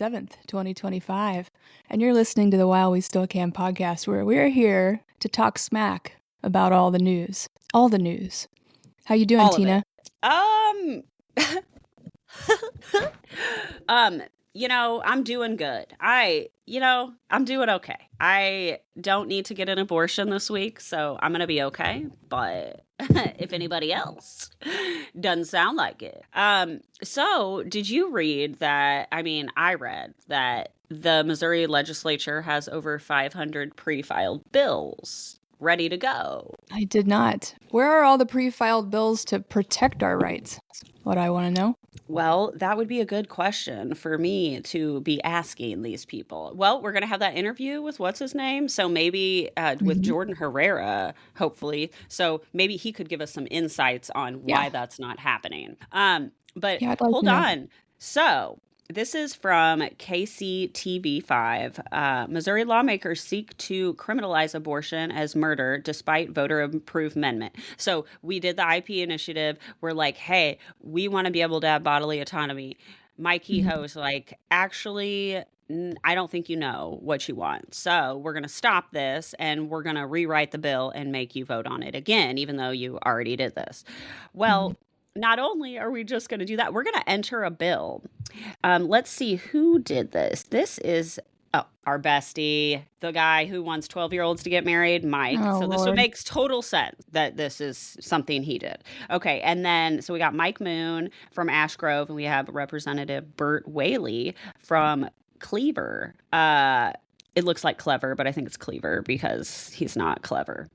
7th, 2025. And you're listening to the While We Still Can podcast, where we're here to talk smack about all the news. All the news. How you doing, Tina? I'm doing good. I'm doing okay. I don't need to get an abortion this week, so I'm going to be okay. But if anybody else doesn't sound like it. So did you read that? I read that the Missouri legislature has over 500 pre-filed bills ready to go. I did not. Where are all the pre-filed bills to protect our rights? That's what I want to know. Well, that would be a good question for me to be asking these people. Well, we're going to have that interview with what's his name? So maybe with Jordan Herrera, hopefully. So maybe he could give us some insights on why that's not happening. But hold on. So this is from KCTV5. Missouri lawmakers seek to criminalize abortion as murder despite voter-approved amendment. So we did the IP initiative. We're like, hey, we want to be able to have bodily autonomy. Mike Kehoe's like, actually, I don't think you know what you want. So we're going to stop this and we're going to rewrite the bill and make you vote on it again, even though you already did this. Well, not only are we just going to do that, we're going to enter a bill. Let's see who did this. This is our bestie, the guy who wants 12-year-olds to get married, Mike. This would make total sense that this is something he did. Okay, and then so we got Mike Moon from Ash Grove, and we have Representative Burt Whaley from Cleaver. It looks like Clever, but I think it's Cleaver because he's not clever.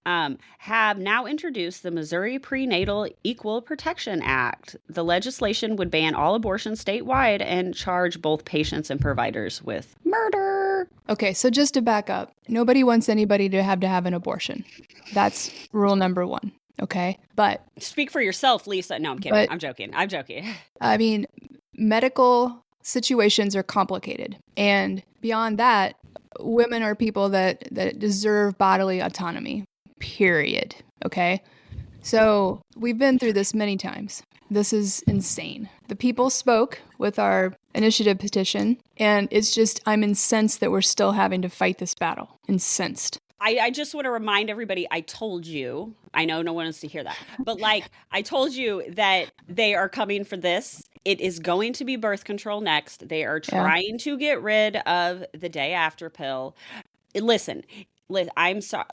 Have now introduced the Missouri Prenatal Equal Protection Act. The legislation would ban all abortions statewide and charge both patients and providers with murder. Okay, so just to back up, nobody wants anybody to have an abortion. That's rule number one, okay? But speak for yourself, Lisa. No, I'm kidding. I'm joking. I mean, medical situations are complicated. And beyond that, women are people that deserve bodily autonomy. Period. Okay? So we've been through this many times. This is insane. The people spoke with our initiative petition, and it's just, I'm incensed that we're still having to fight this battle. Incensed. I just want to remind everybody, I told you, I know no one wants to hear that, but I told you that they are coming for this. It is going to be birth control next. They are trying to get rid of the day after pill. Listen, I'm sorry,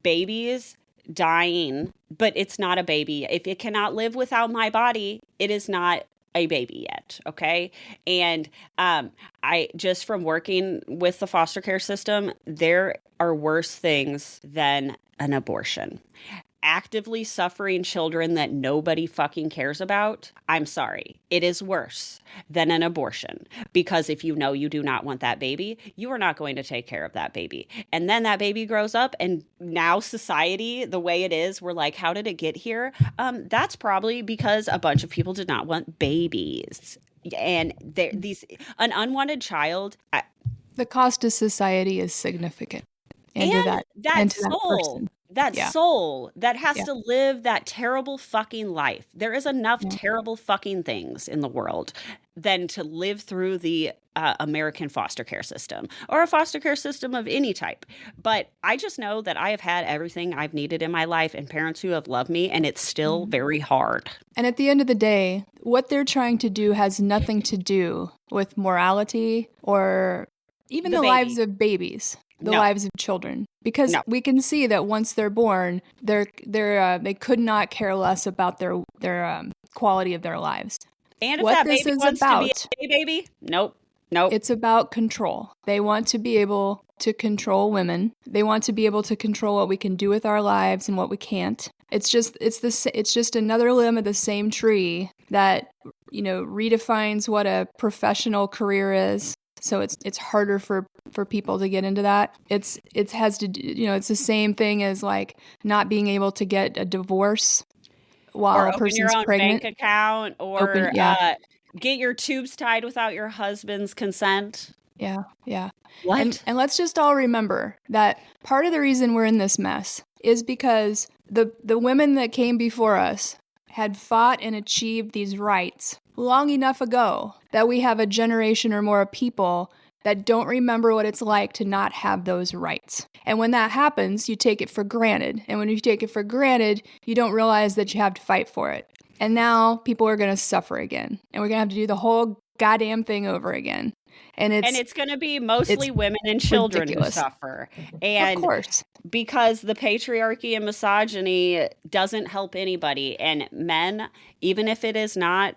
babies dying, but it's not a baby. If it cannot live without my body, it is not a baby yet. Okay. And I just from working with the foster care system, there are worse things than an abortion. Actively suffering children that nobody fucking cares about, I'm sorry, it is worse than an abortion. Because if you know you do not want that baby, you are not going to take care of that baby. And then that baby grows up, and now society, the way it is, we're like, how did it get here? That's probably because a bunch of people did not want babies. And an unwanted child. The cost to society is significant. Soul that has to live that terrible fucking life. There is enough terrible fucking things in the world than to live through the American foster care system or a foster care system of any type. But I just know that I have had everything I've needed in my life and parents who have loved me, and it's still very hard. And at the end of the day, what they're trying to do has nothing to do with morality or even the lives of babies. Lives of children, because we can see that once they're born, they could not care less about their quality of their lives. And if that baby wants to be a baby, nope. It's about control. They want to be able to control women. They want to be able to control what we can do with our lives and what we can't. It's just another limb of the same tree that redefines what a professional career is. So it's harder for people to get into that. It has to do, it's the same thing as not being able to get a divorce while a person's pregnant. Or open your own bank account, or get your tubes tied without your husband's consent. Yeah. What? And let's just all remember that part of the reason we're in this mess is because the women that came before us had fought and achieved these rights long enough ago that we have a generation or more of people that don't remember what it's like to not have those rights. And when that happens, you take it for granted. And when you take it for granted, you don't realize that you have to fight for it. And now people are going to suffer again. And we're going to have to do the whole goddamn thing over again. And it's going to be mostly women and children ridiculous. who suffer. And of course, because the patriarchy and misogyny doesn't help anybody. And men, even if it is not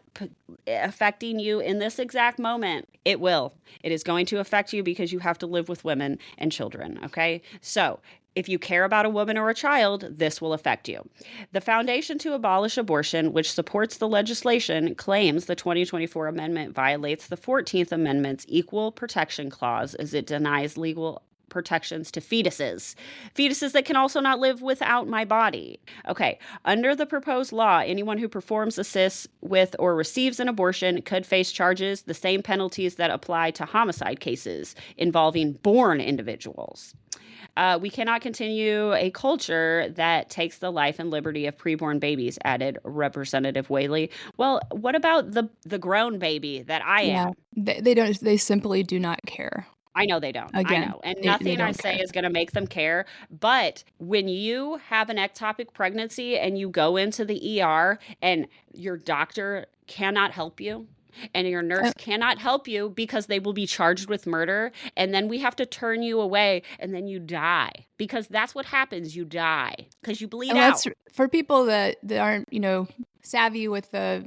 affecting you in this exact moment, it will. It is going to affect you because you have to live with women and children. Okay. So if you care about a woman or a child, this will affect you. The Foundation to Abolish Abortion, which supports the legislation, claims the 2024 amendment violates the 14th Amendment's Equal Protection Clause as it denies legal protections to fetuses that can also not live without my body. Okay, under the proposed law, anyone who performs, assists with, or receives an abortion could face charges, the same penalties that apply to homicide cases involving born individuals. We cannot continue a culture that takes the life and liberty of preborn babies, added Representative Whaley. Well, what about the grown baby that I am? They don't. They simply do not care. I know they don't. Again, I know. And nothing I say is going to make them care. But when you have an ectopic pregnancy and you go into the ER and your doctor cannot help you, and your nurse cannot help you because they will be charged with murder, and then we have to turn you away, and then you die. Because that's what happens. You die because you bleed out. For people that aren't, savvy with the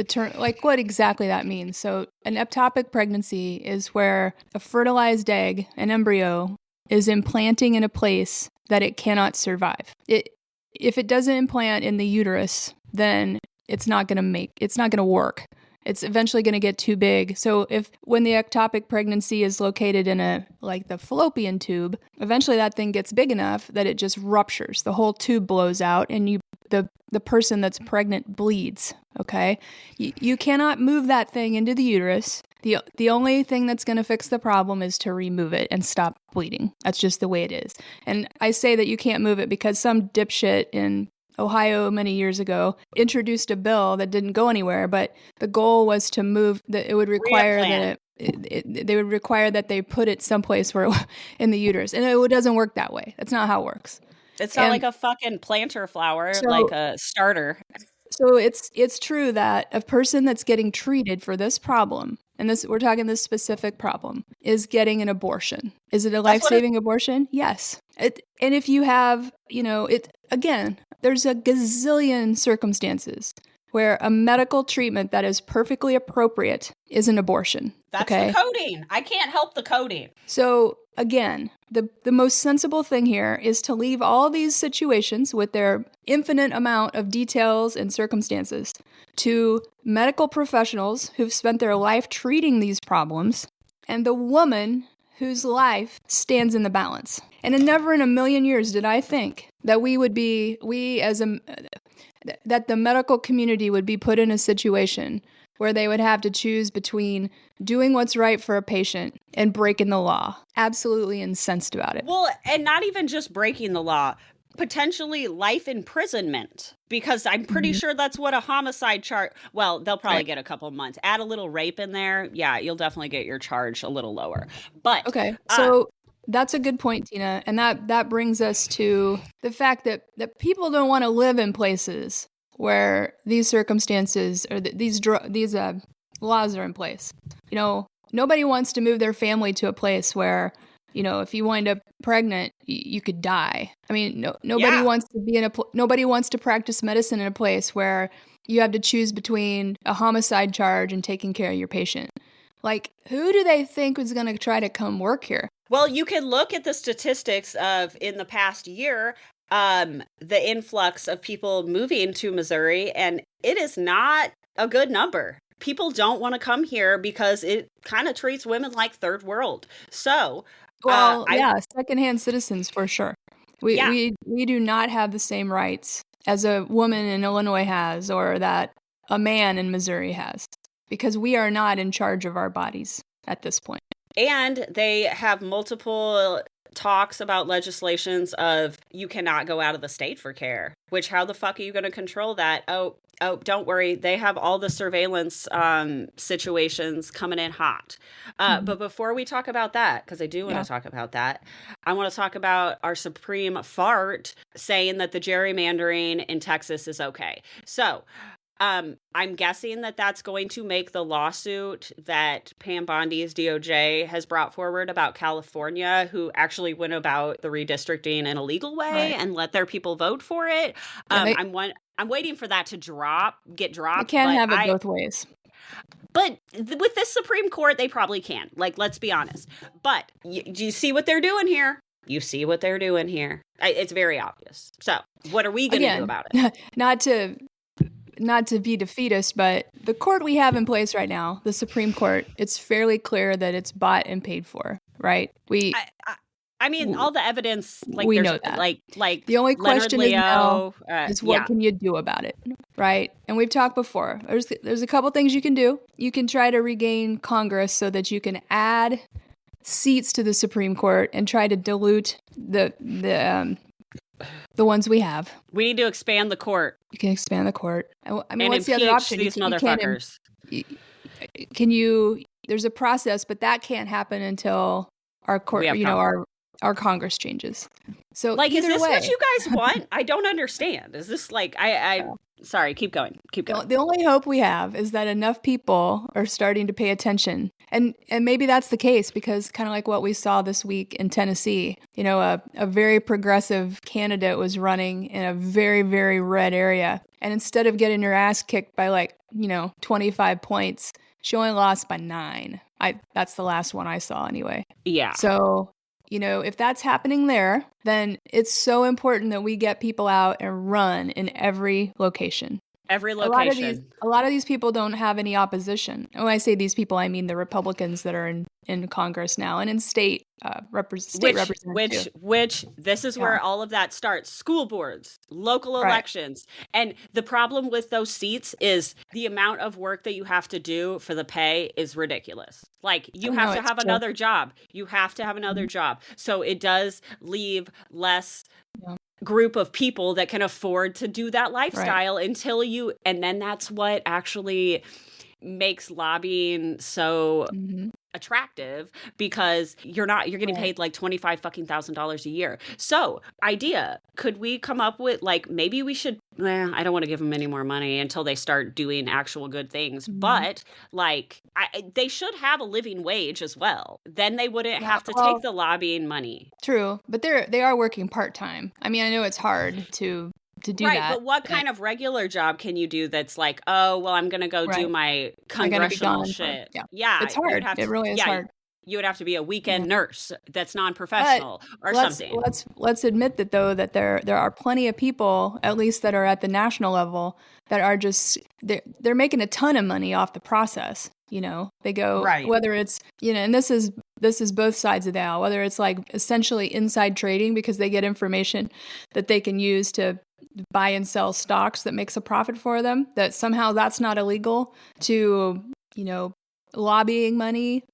term, like what exactly that means. So an ectopic pregnancy is where a fertilized egg, an embryo, is implanting in a place that it cannot survive. If it doesn't implant in the uterus, then it's not going to work. It's eventually going to get too big. So when the ectopic pregnancy is located in the fallopian tube, eventually that thing gets big enough that it just ruptures. The whole tube blows out and the person that's pregnant bleeds, okay? You cannot move that thing into the uterus. The only thing that's going to fix the problem is to remove it and stop bleeding. That's just the way it is. And I say that you can't move it because some dipshit in Ohio many years ago introduced a bill that didn't go anywhere, but the goal was to move that it would require that they would require that they put it someplace where in the uterus, and it doesn't work that way. That's not how it works. It's not like a fucking planter flower, like a starter. So it's true that a person that's getting treated for this problem, and we're talking this specific problem, is getting an abortion. Is it a life-saving abortion? Yes. And if you have, again, there's a gazillion circumstances where a medical treatment that is perfectly appropriate is an abortion. That's the coding. I can't help the coding. So again, the most sensible thing here is to leave all these situations with their infinite amount of details and circumstances to medical professionals who've spent their life treating these problems and the woman whose life stands in the balance. And never in a million years did I think that that the medical community would be put in a situation where they would have to choose between doing what's right for a patient and breaking the law. Absolutely incensed about it. Well, and not even just breaking the law, potentially life imprisonment, because I'm pretty sure that's what a homicide charge. Well, they'll probably get a couple months. Add a little rape in there. Yeah, you'll definitely get your charge a little lower. But okay, so that's a good point, Tina. And that brings us to the fact that people don't want to live in places where these circumstances or these laws are in place. Nobody wants to move their family to a place where, if you wind up pregnant, you could die. I mean, nobody wants to be nobody wants to practice medicine in a place where you have to choose between a homicide charge and taking care of your patient. Like, who do they think is going to try to come work here? Well, you can look at the statistics of in the past year, the influx of people moving to Missouri, and it is not a good number. People don't want to come here because it kind of treats women like third world. So, secondhand citizens for sure. We do not have the same rights as a woman in Illinois has or that a man in Missouri has, because we are not in charge of our bodies at this point. And they have multiple talks about legislations of you cannot go out of the state for care, which how the fuck are you going to control that? Oh, Oh, don't worry. They have all the surveillance situations coming in hot. But before we talk about that, because I do want to talk about that, I want to talk about our Supreme fart saying that the gerrymandering in Texas is okay. So I'm guessing that that's going to make the lawsuit that Pam Bondi's DOJ has brought forward about California, who actually went about the redistricting in a legal way and let their people vote for it. I'm waiting for that to get dropped. They can't have it both ways. But with this Supreme Court, they probably can. Like, let's be honest. But do you see what they're doing here? You see what they're doing here. It's very obvious. So what are we going to do about it? Not to be defeatist, but the court we have in place right now, the Supreme Court, it's fairly clear that it's bought and paid for, right? I mean, all the evidence, like we know that. Like the only question is now is what can you do about it, right? And we've talked before. There's a couple things you can do. You can try to regain Congress so that you can add seats to the Supreme Court and try to dilute the ones we have. We need to expand the court. You can expand the court. I mean, and what's the other option? These motherfuckers. There's a process, but that can't happen until our court, our Congress changes. So like, is this what you guys want? I don't understand. Is this like, sorry, keep going. The only hope we have is that enough people are starting to pay attention. And maybe that's the case because kind of like what we saw this week in Tennessee, a very progressive candidate was running in a very, very red area. And instead of getting her ass kicked by 25 points, she only lost by 9. That's the last one I saw anyway. Yeah. So, if that's happening there, then it's so important that we get people out and run in every location. Every location. A lot of these people don't have any opposition. And when I say these people, I mean the Republicans that are in Congress now and in state representatives. Which this is where all of that starts. School boards, local elections. And the problem with those seats is the amount of work that you have to do for the pay is ridiculous. Like, you have to have another job. You have to have another job. So it does leave less group of people that can afford to do that lifestyle and then that's what actually makes lobbying so attractive, because you're getting paid like $25,000 a year. So could we come up with maybe we should, I don't want to give them any more money until they start doing actual good things, but they should have a living wage as well. Then they wouldn't have to take the lobbying money. True, but they are working part-time. I mean, I know it's hard to do that. Right, but what kind of regular job can you do that's like, oh, well, I'm going to go do my congressional shit? Yeah, it's hard. It really is hard. You would have to be a weekend nurse that's non-professional something. Let's admit that, though, that there are plenty of people, at least that are at the national level, that are just, they're making a ton of money off the process. They go, whether it's, and this is both sides of the aisle, whether it's like essentially inside trading because they get information that they can use to buy and sell stocks that makes a profit for them, that somehow that's not illegal, to, lobbying money,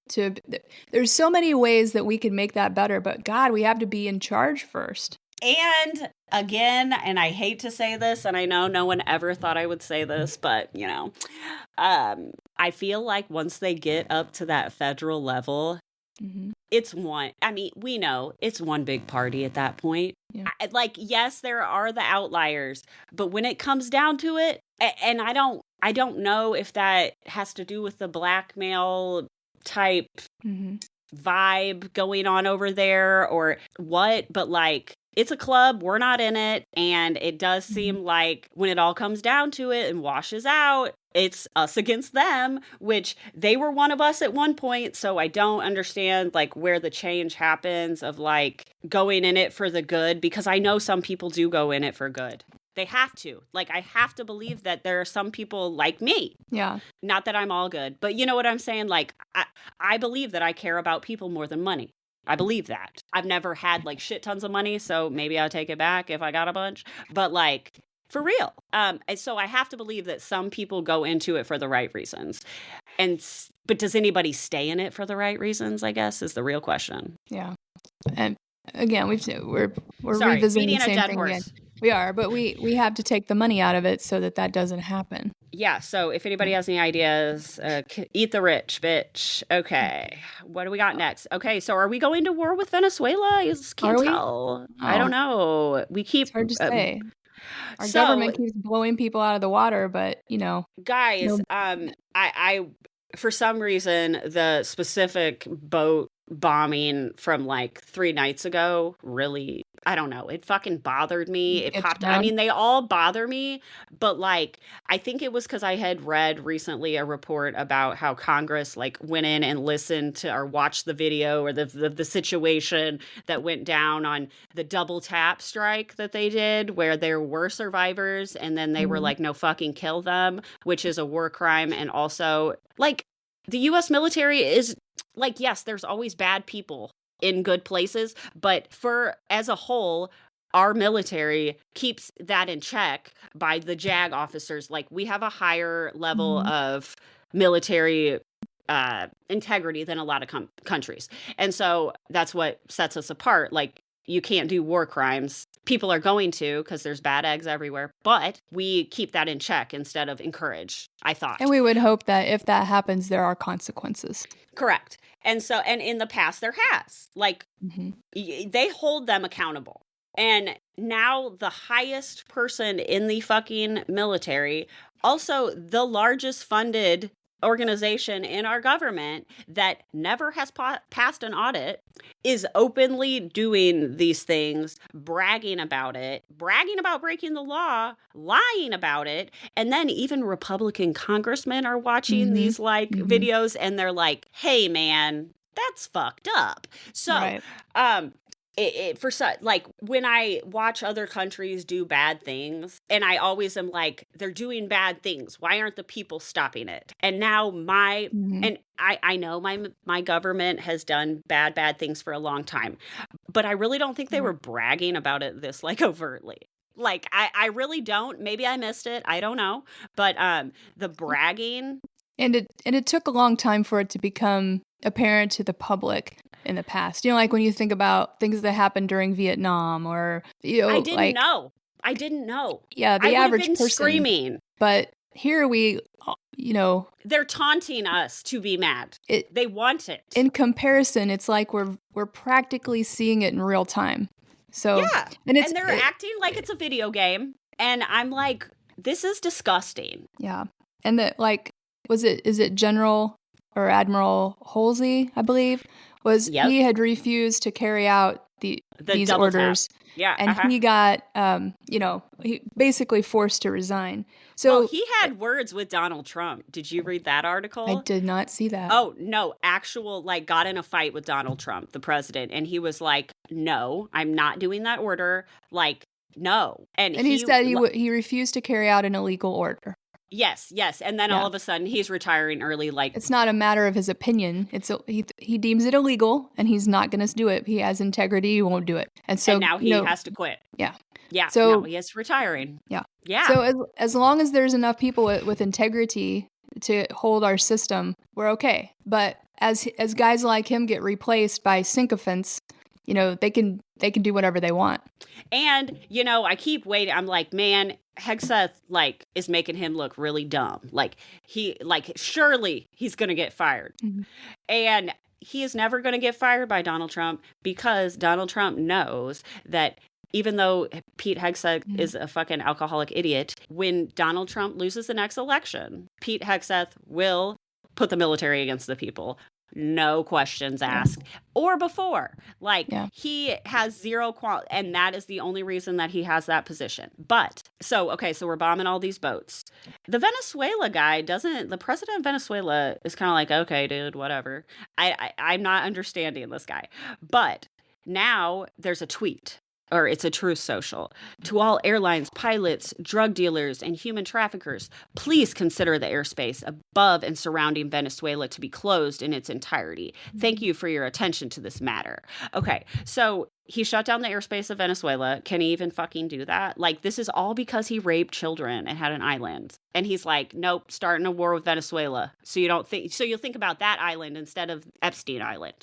there's so many ways that we can make that better, but God, we have to be in charge first. And again, and I hate to say this, and I know no one ever thought I would say this, but I feel like once they get up to that federal level, we know it's one big party at that point. Yeah. Yes, there are the outliers, but when it comes down to it, and I don't know if that has to do with the blackmail type vibe going on over there or what, but it's a club, we're not in it, and it does seem like when it all comes down to it and washes out, it's us against them, which they were one of us at one point, so I don't understand where the change happens of going in it for the good, because I know some people do go in it for good. They have to. I have to believe that there are some people like me. Yeah. Not that I'm all good, but you know what I'm saying? I believe that I care about people more than money. I believe that. I've never had shit tons of money, so maybe I'll take it back if I got a bunch. But for real. And so I have to believe that some people go into it for the right reasons. But does anybody stay in it for the right reasons, I guess, is the real question. Yeah. And again, we're revisiting the same thing again. We are, but we have to take the money out of it so that doesn't happen. Yeah, so if anybody has any ideas, eat the rich, bitch. Okay, what do we got next? Okay, so are we going to war with Venezuela? I just can't Are we? tell. I Oh, don't know. We it's keep hard to say. Our so government keeps blowing people out of the water, but guys, no. I for some reason the specific boat bombing from like 3 nights ago really, I don't know, it fucking bothered me. It Gets popped, I down. mean, they all bother me, but like I think it was because I had read recently a report about how Congress like went in and listened to or watched the video or the situation that went down on the double tap strike that they did, where there were survivors and then they were Mhm. like, no, fucking kill them, which is a war crime. And also like the US military is like, yes, there's always bad people in good places, but for as a whole, our military keeps that in check by the JAG officers. Like, we have a higher level Mhm. of military integrity than a lot of countries. And so that's what sets us apart. Like, you can't do war crimes. People are going to because there's bad eggs everywhere, but we keep that in check instead of encourage, I thought. And we would hope that if that happens, there are consequences. Correct. And so, and in the past, there has. Like, Mhm. they hold them accountable. And now the highest person in the fucking military, also the largest funded organization in our government that never has passed an audit, is openly doing these things, bragging about it, bragging about breaking the law, lying about it. And then even Republican congressmen are watching Mhm. these like Mhm. videos and they're like, hey man, that's fucked up. So, Right. for such, like, when I watch other countries do bad things, and I always am like, they're doing bad things, why aren't the people stopping it? And now Mhm. and I know my government has done bad things for a long time, but I really don't think they were bragging about it this like overtly. Like, I really don't. Maybe I missed it, I don't know, but the bragging. And it took a long time for it to become apparent to the public in the past. Like when you think about things that happened during Vietnam or I didn't like know. I didn't know. yeah, I the would have average been person. screaming. But here They're taunting us to be mad. They want it. In comparison, it's like we're practically seeing it in real time. So yeah, and they're acting like it's a video game, and I'm like, this is disgusting. Yeah, and that like is it General or Admiral Halsey, I believe, he had refused to carry out these orders. Tap. Yeah, and he got he basically forced to resign. So well, he had words with Donald Trump. Did you read that article? I did not see that. Oh no, actual like got in a fight with Donald Trump, the president, and he was like, "No, I'm not doing that order." Like, no, and he said he refused to carry out an illegal order. Yes, and then all of a sudden he's retiring early. Like, it's not a matter of his opinion. It's he deems it illegal, and he's not going to do it. He has integrity. He won't do it, and so now he has to quit. Yeah. So he is retiring. Yeah. So as long as there's enough people with integrity to hold our system, we're okay. But as guys like him get replaced by sycophants, they can do whatever they want. And I keep waiting. I'm like, man, Hegseth like is making him look really dumb. Like surely he's gonna get fired, and he is never gonna get fired by Donald Trump, because Donald Trump knows that even though Pete Hegseth is a fucking alcoholic idiot, when Donald Trump loses the next election, Pete Hegseth will put the military against the people. No questions asked. Or before. Like, he has zero and that is the only reason that he has that position. But, so we're bombing all these boats. The Venezuela guy the president of Venezuela is kind of like, okay, dude, whatever. I'm not understanding this guy. But now there's a tweet. Or it's a Truth Social. To all airlines, pilots, drug dealers, and human traffickers, please consider the airspace above and surrounding Venezuela to be closed in its entirety. Thank you for your attention to this matter. Okay, so he shut down the airspace of Venezuela. Can he even fucking do that? Like, this is all because he raped children and had an island. And he's like, nope, starting a war with Venezuela. So you'll think about that island instead of Epstein Island.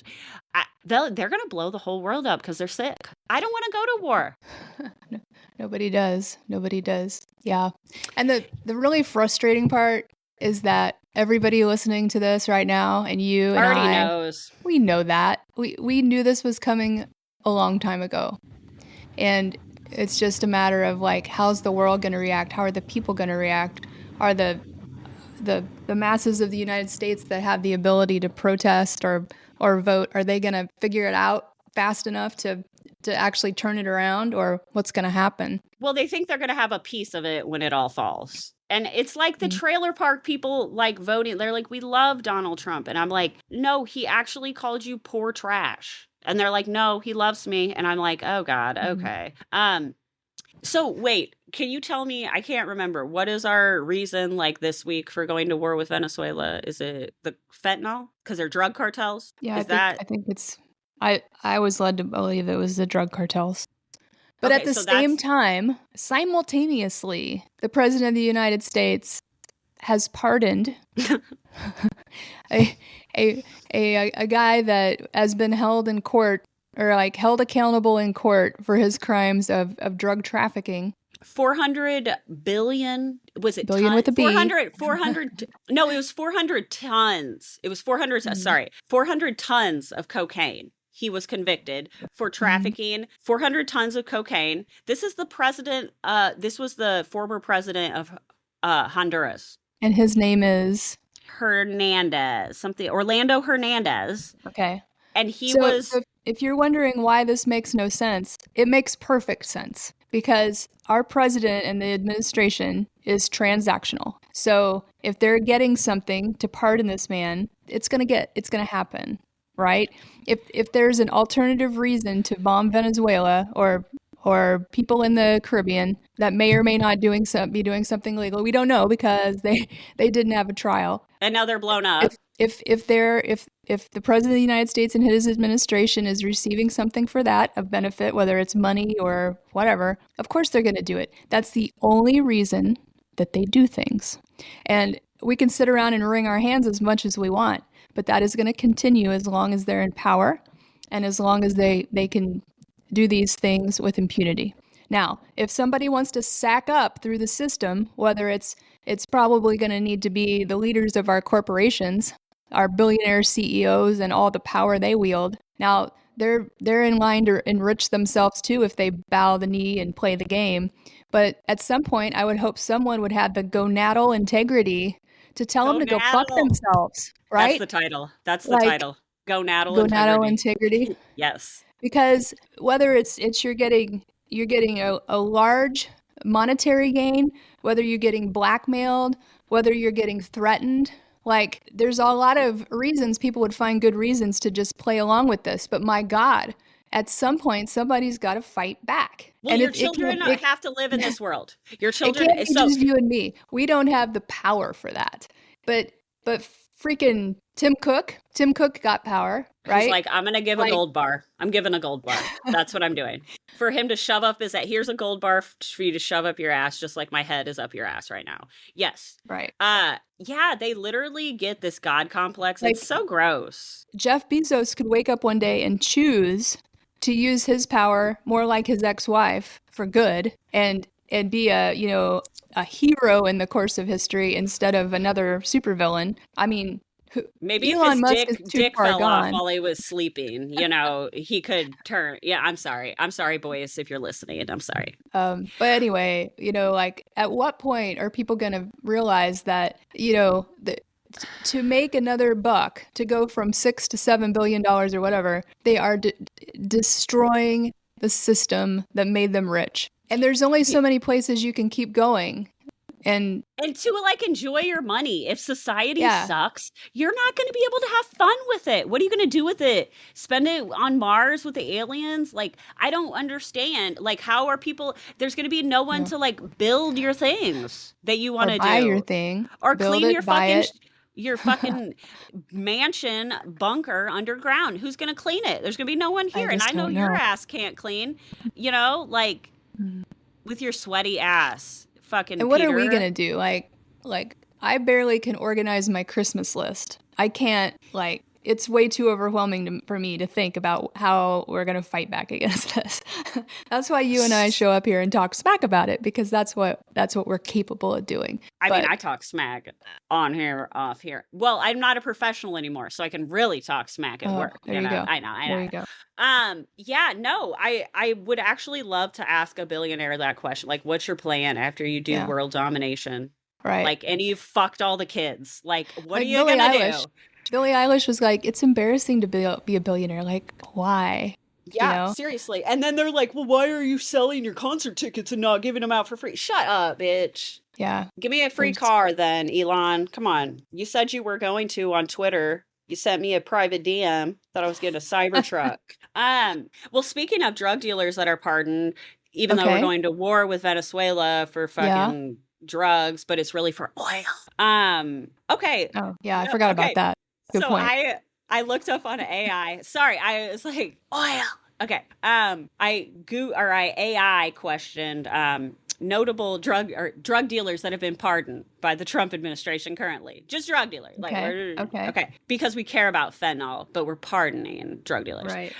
they're going to blow the whole world up because they're sick. I don't want to go to war. Nobody does. Nobody does. Yeah. And the really frustrating part is that everybody listening to this right now, and you and Already I, knows. we know that. We knew this was coming a long time ago. And it's just a matter of like, how's the world going to react? How are the people going to react? Are the masses of the United States that have the ability to protest or vote, are they going to figure it out fast enough to actually turn it around, or what's going to happen? Well, they think they're going to have a piece of it when it all falls. And it's like the trailer park people like voting. They're like, we love Donald Trump. And I'm like, no, he actually called you poor trash. And they're like, no, he loves me. And I'm like, oh God, okay. So wait, can you tell me, I can't remember, what is our reason like this week for going to war with Venezuela? Is it the fentanyl? Because they're drug cartels? Yeah, I think it's, I was led to believe it was the drug cartels. But okay, at the same time, simultaneously, the President of the United States has pardoned a guy that has been held in court, or like held accountable in court for his crimes of drug trafficking. 400 billion, was it billion with a B? 400 no, it was 400 tons. It was 400 tons of cocaine. He was convicted for trafficking 400 tons of cocaine. This is the president, this was the former president of Honduras. And his name is? Hernandez, Orlando Hernandez. Okay. And so if you're wondering why this makes no sense, it makes perfect sense, because our president and the administration is transactional. So if they're getting something to pardon this man, it's going to happen, right? If there's an alternative reason to bomb Venezuela or people in the Caribbean that may or may not be doing something illegal, we don't know, because they didn't have a trial. And now they're blown up. If the president of the United States and his administration is receiving something for that of benefit, whether it's money or whatever, of course they're going to do it. That's the only reason that they do things. And we can sit around and wring our hands as much as we want, but that is going to continue as long as they're in power and as long as they can do these things with impunity. Now, if somebody wants to sack up through the system, whether it's probably going to need to be the leaders of our corporations, our billionaire CEOs and all the power they wield. Now, they're in line to enrich themselves too if they bow the knee and play the game. But at some point, I would hope someone would have the gonadal integrity to tell them to go fuck themselves, right? That's the title. That's the title. Gonadal integrity. Yes. Because whether it's you're getting a large monetary gain, whether you're getting blackmailed, whether you're getting threatened, like there's a lot of reasons people would find good reasons to just play along with this. But my God, at some point, somebody's got to fight back. Well, and your children have to live in this world. Your children, it can't be just you and me. We don't have the power for that. But freaking Tim Cook got power, right? He's like, I'm going to give a gold bar. I'm giving a gold bar. That's what I'm doing. For him to shove up here's a gold bar for you to shove up your ass, just like my head is up your ass right now. Yes. Right. Yeah, they literally get this God complex. Like, it's so gross. Jeff Bezos could wake up one day and choose to use his power more like his ex-wife for good and be a hero in the course of history instead of another supervillain. I mean, maybe Elon if Musk his dick fell off while he was sleeping, he could turn. Yeah, I'm sorry, boys, if you're listening. I'm sorry. But anyway, like, at what point are people going to realize that, to make another buck, to go from $6 to $7 billion or whatever, they are destroying the system that made them rich. And there's only so many places you can keep going. And to enjoy your money. If society sucks, you're not going to be able to have fun with it. What are you going to do with it? Spend it on Mars with the aliens? Like, I don't understand. Like, how are people? There's going to be no one to build your things that you want to do. Buy your thing. Or clean your fucking mansion bunker underground. Who's going to clean it? There's going to be no one here. And I know your ass can't clean, with your sweaty ass. Fucking and what Peter. Are we gonna do? Like I barely can organize my Christmas list. I can't it's way too overwhelming for me to think about how we're going to fight back against this. That's why you and I show up here and talk smack about it, because that's what we're capable of doing. I mean, I talk smack on here, off here. Well, I'm not a professional anymore, so I can really talk smack at work. There you go. I know. There you go. Yeah, no, I would actually love to ask a billionaire that question. Like, what's your plan after you do world domination? Right. Like, and you fucked all the kids. Like, what are you going to do? Billie Eilish was like, it's embarrassing to be a billionaire. Like, why? Yeah, seriously. And then they're like, well, why are you selling your concert tickets and not giving them out for free? Shut up, bitch. Yeah. Give me a free car then, Elon. Come on. You said you were going to on Twitter. You sent me a private DM. Thought I was getting a Cybertruck. Well, speaking of drug dealers that are pardoned, even though we're going to war with Venezuela for fucking drugs, but it's really for oil. Okay. Oh, yeah, I forgot about that. Good point. I looked up on AI. Sorry, I was like, oil. Okay. I AI questioned notable drug dealers that have been pardoned by the Trump administration currently. Just drug dealers. Okay. Because we care about fentanyl, but we're pardoning drug dealers. Right.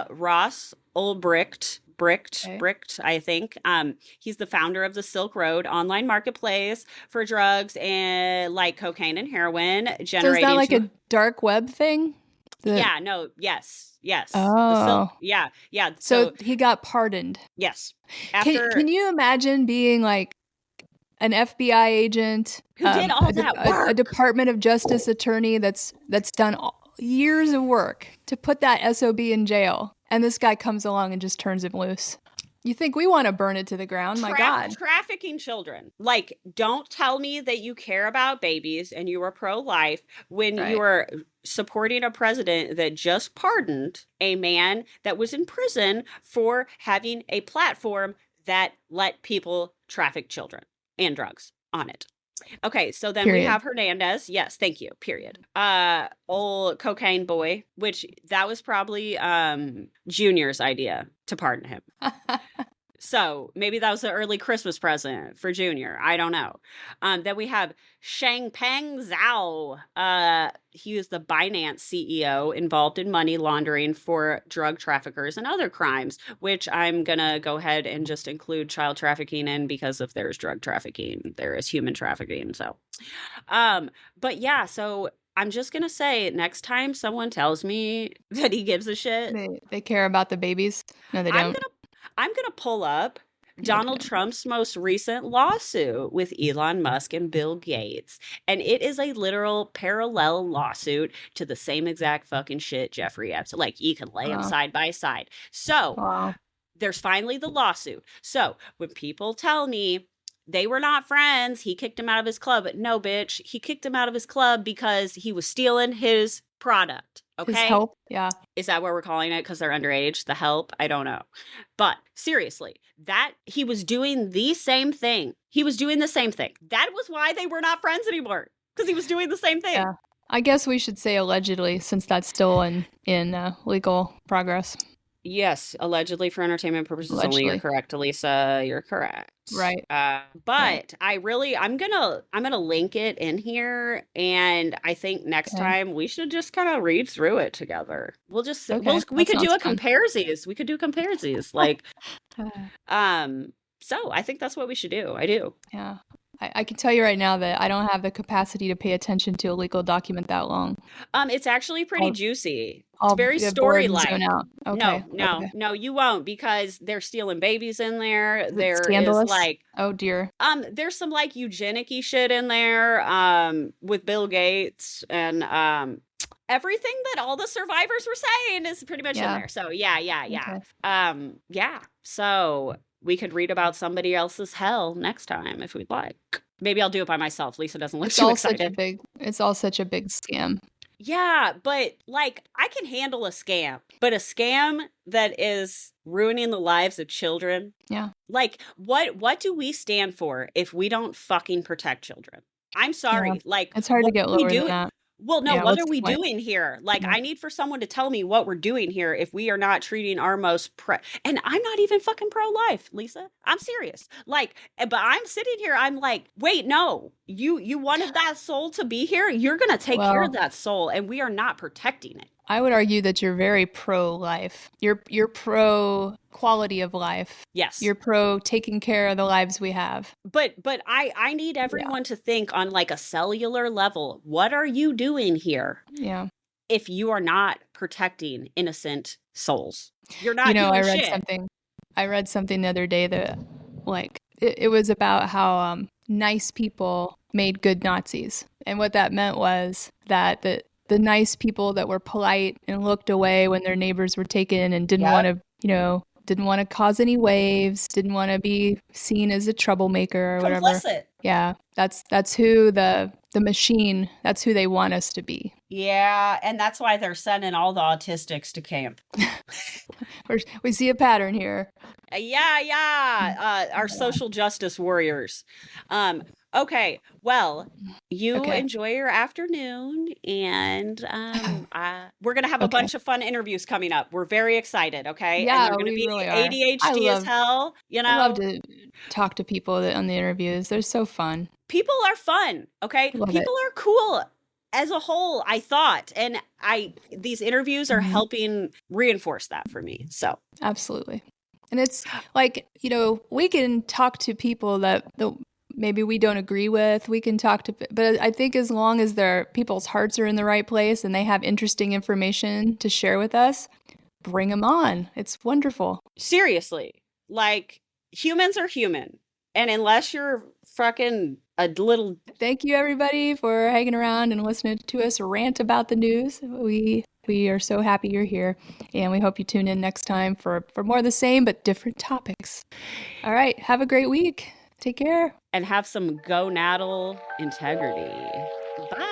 Ross Ulbricht, I think. He's the founder of the Silk Road online marketplace for drugs and like cocaine and heroin. So is that like a dark web thing? Yes. Oh. Yeah. So he got pardoned. Yes. Can you imagine being like an FBI agent who did all that work? A Department of Justice attorney that's done years of work to put that SOB in jail, and this guy comes along and just turns him loose. You think we want to burn it to the ground? My God. Trafficking children. Like, don't tell me that you care about babies and you are pro-life when you are supporting a president that just pardoned a man that was in prison for having a platform that let people traffic children and drugs on it. Okay, so then we have Hernandez. Yes, thank you. Period. Old cocaine boy, which that was probably Junior's idea to pardon him. So maybe that was an early Christmas present for Junior. I don't know. Then we have Shangpeng Zhao. He was the Binance CEO involved in money laundering for drug traffickers and other crimes, which I'm going to go ahead and just include child trafficking in, because if there's drug trafficking, there is human trafficking. So, but yeah, so I'm just going to say, next time someone tells me that he gives a shit. They care about the babies. No, they don't. I'm going to pull up Donald Trump's most recent lawsuit with Elon Musk and Bill Gates. And it is a literal parallel lawsuit to the same exact fucking shit Jeffrey Epstein. Like, you can lay them side by side. So there's finally the lawsuit. So when people tell me they were not friends, he kicked him out of his club. But no, bitch, he kicked him out of his club because he was stealing his product. Okay. His help. Yeah. Is that what we're calling it? Because they're underage? The help? I don't know. But seriously, that he was doing the same thing. He was doing the same thing. That was why they were not friends anymore. Because he was doing the same thing. Yeah. I guess we should say allegedly, since that's still in legal progress. Yes, allegedly for entertainment purposes only. You're correct, Elisa. You're correct. Right. But I'm gonna link it in here, and I think next time we should just kind of read through it together. We could do a comparisies. We could do comparisies. Like, so I think that's what we should do. I do. Yeah. I can tell you right now that I don't have the capacity to pay attention to a legal document that long. It's actually pretty juicy. It's very story-like. Okay. No, you won't, because they're stealing babies in there. There scandalous? Is like, oh dear. There's some like eugenic-y shit in there. With Bill Gates and everything that all the survivors were saying is pretty much in there. So yeah. Okay. So we could read about somebody else's hell next time if we'd like. Maybe I'll do it by myself. Lisa doesn't look too excited. It's all such a big scam. Yeah, but like, I can handle a scam, but a scam that is ruining the lives of children. Yeah. Like, what do we stand for if we don't fucking protect children? I'm sorry. Yeah. Like, it's hard to get lower than that. Well, no, Yeah, what what's are the we point? doing here? Like, Yeah. I need for someone to tell me what we're doing here if we are not treating our most and I'm not even fucking pro-life, Lisa. I'm serious. Like, but I'm sitting here, I'm like, wait, no, you wanted that soul to be here. You're gonna take care of Well, that soul, and we are not protecting it. I would argue that you're very pro-life. You're pro quality of life. Yes. You're pro taking care of the lives we have. But I need Yeah. everyone to think on like a cellular level. What are you doing here Yeah. if you are not protecting innocent souls? You're You not know, doing shit. I read something the other day that like it was about how nice people made good Nazis. And what that meant was that the nice people that were polite and looked away when their neighbors were taken and didn't want Yep. to, didn't want to cause any waves, didn't want to be seen as a troublemaker or whatever. Complicit. Yeah, that's who the machine, that's who they want us to be. Yeah, and that's why they're sending all the autistics to camp. We see a pattern here. Yeah. Our social justice warriors. Okay, well, you Okay. enjoy your afternoon, and we're gonna have a Okay. bunch of fun interviews coming up. We're very excited, okay? And Yeah, they're gonna we be really are. ADHD as hell, you I love know? to talk to people on the interviews. They're so fun. People are fun, okay? Love it. People are cool as a whole, I thought. And these interviews are Mhm. helping reinforce that for me. So Absolutely. And it's like, we can talk to people that maybe we don't agree with. We can talk to, but I think as long as people's hearts are in the right place and they have interesting information to share with us, bring them on. It's wonderful. seriously, like, humans are human. And unless you're fucking a little. Thank you everybody for hanging around and listening to us rant about the news. We are so happy you're here, and we hope you tune in next time for more of the same but different topics. All right, have a great week. Take care. And have some gonadal integrity. Bye.